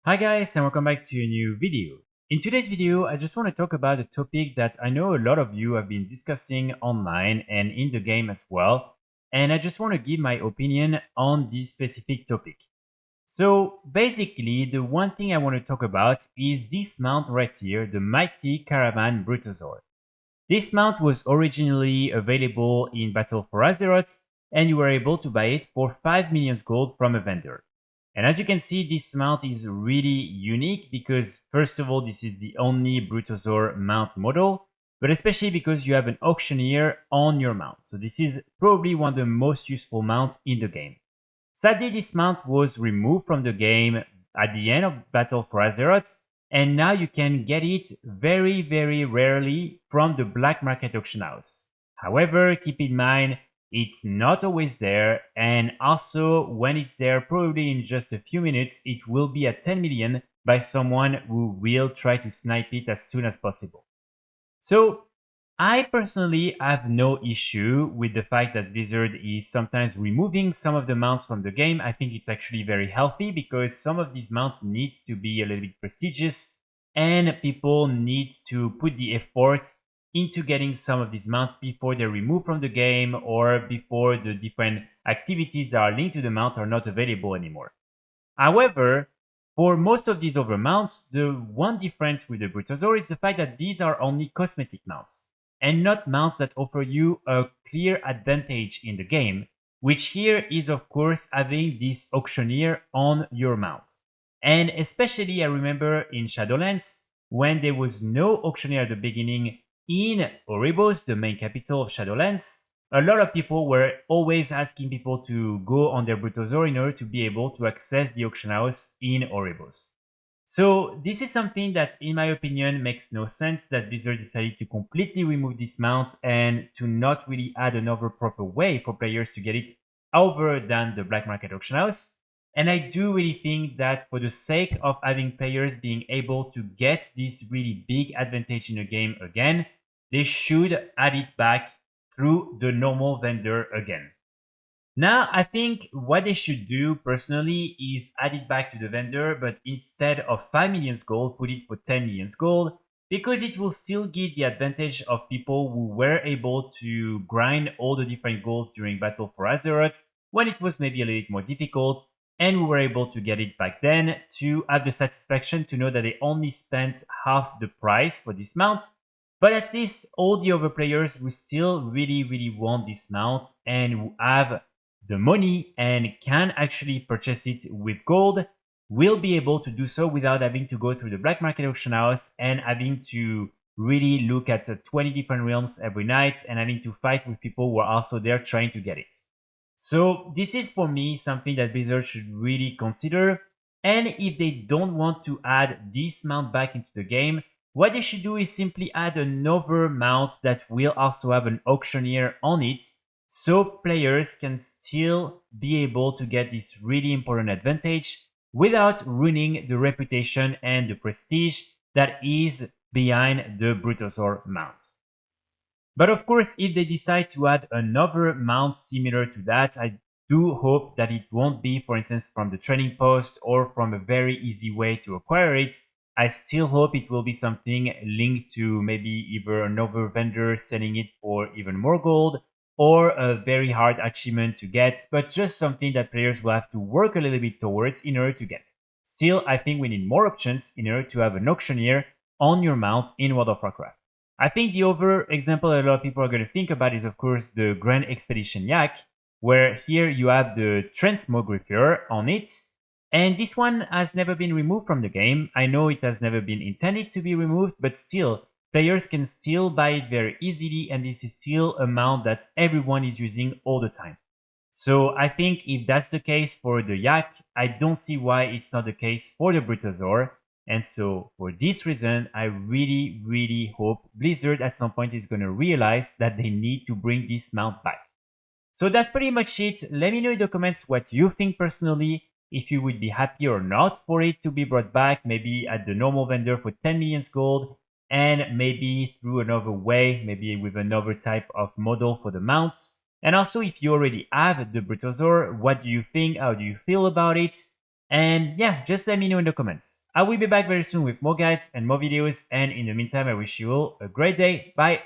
Hi guys, and welcome back to a new video. In today's video, I just want to talk about a topic that I know a lot of you have been discussing online and in the game as well, and I just want to give my opinion on this specific topic. So basically, the one thing I want to talk about is this mount right here, the Mighty Caravan Brutosaur. This mount was originally available in Battle for Azeroth, and you were able to buy it for 5 million gold from a vendor. And as you can see, this mount is really unique because, first of all, this is the only Brutosaur mount model, but especially because you have an auctioneer on your mount. So this is probably one of the most useful mounts in the game. Sadly, this mount was removed from the game at the end of Battle for Azeroth, and now you can get it very rarely from the black market auction house. However, keep in mind, it's not always there, and also when it's there, probably in just a few minutes, it will be at 10 million by someone who will try to snipe it as soon as possible. So I personally have no issue with the fact that Blizzard is sometimes removing some of the mounts from the game. I think it's actually very healthy because some of these mounts needs to be a little bit prestigious and people need to put the effort into getting some of these mounts before they're removed from the game or before the different activities that are linked to the mount are not available anymore. However, for most of these other mounts, the one difference with the Brutosaur is the fact that these are only cosmetic mounts, and not mounts that offer you a clear advantage in the game, which here is of course having this auctioneer on your mount. And especially I remember in Shadowlands, when there was no auctioneer at the beginning in Oribos, the main capital of Shadowlands, a lot of people were always asking people to go on their Brutosaur in order to be able to access the auction house in Oribos. So this is something that, in my opinion, makes no sense that Blizzard decided to completely remove this mount and to not really add another proper way for players to get it other than the black market auction house. And I do really think that for the sake of having players being able to get this really big advantage in the game again, they should add it back through the normal vendor again. Now, I think what they should do personally is add it back to the vendor, but instead of 5 million gold, put it for 10 million gold, because it will still give the advantage of people who were able to grind all the different golds during Battle for Azeroth, when it was maybe a little bit more difficult, and we were able to get it back then, to have the satisfaction to know that they only spent half the price for this mount, but at least all the other players who still really want this mount and who have the money and can actually purchase it with gold will be able to do so without having to go through the black market auction house and having to really look at 20 different realms every night and having to fight with people who are also there trying to get it. So this is for me something that Blizzard should really consider, and if they don't want to add this mount back into the game, what they should do is simply add another mount that will also have an auctioneer on it, so players can still be able to get this really important advantage without ruining the reputation and the prestige that is behind the Brutosaur mount. But of course, if they decide to add another mount similar to that, I do hope that it won't be, for instance, from the trading post or from a very easy way to acquire it. I still hope it will be something linked to maybe either another vendor selling it for even more gold or a very hard achievement to get, but just something that players will have to work a little bit towards in order to get. Still, I think we need more options in order to have an auctioneer on your mount in World of Warcraft. I think the other example that a lot of people are going to think about is, of course, the Grand Expedition Yak, where here you have the Transmogrifier on it, and this one has never been removed from the game. I know it has never been intended to be removed, but still, players can still buy it very easily, and this is still a mount that everyone is using all the time. So I think if that's the case for the Yak, I don't see why it's not the case for the Brutosaur. And so for this reason, I really hope Blizzard at some point is going to realize that they need to bring this mount back. So that's pretty much it. Let me know in the comments what you think personally, if you would be happy or not for it to be brought back, maybe at the normal vendor for 10 million gold, and maybe through another way, maybe with another type of model for the mount. And also, if you already have the Brutosaur, what do you think? How do you feel about it? And yeah, just let me know in the comments. I will be back very soon with more guides and more videos, and in the meantime, I wish you all a great day. Bye!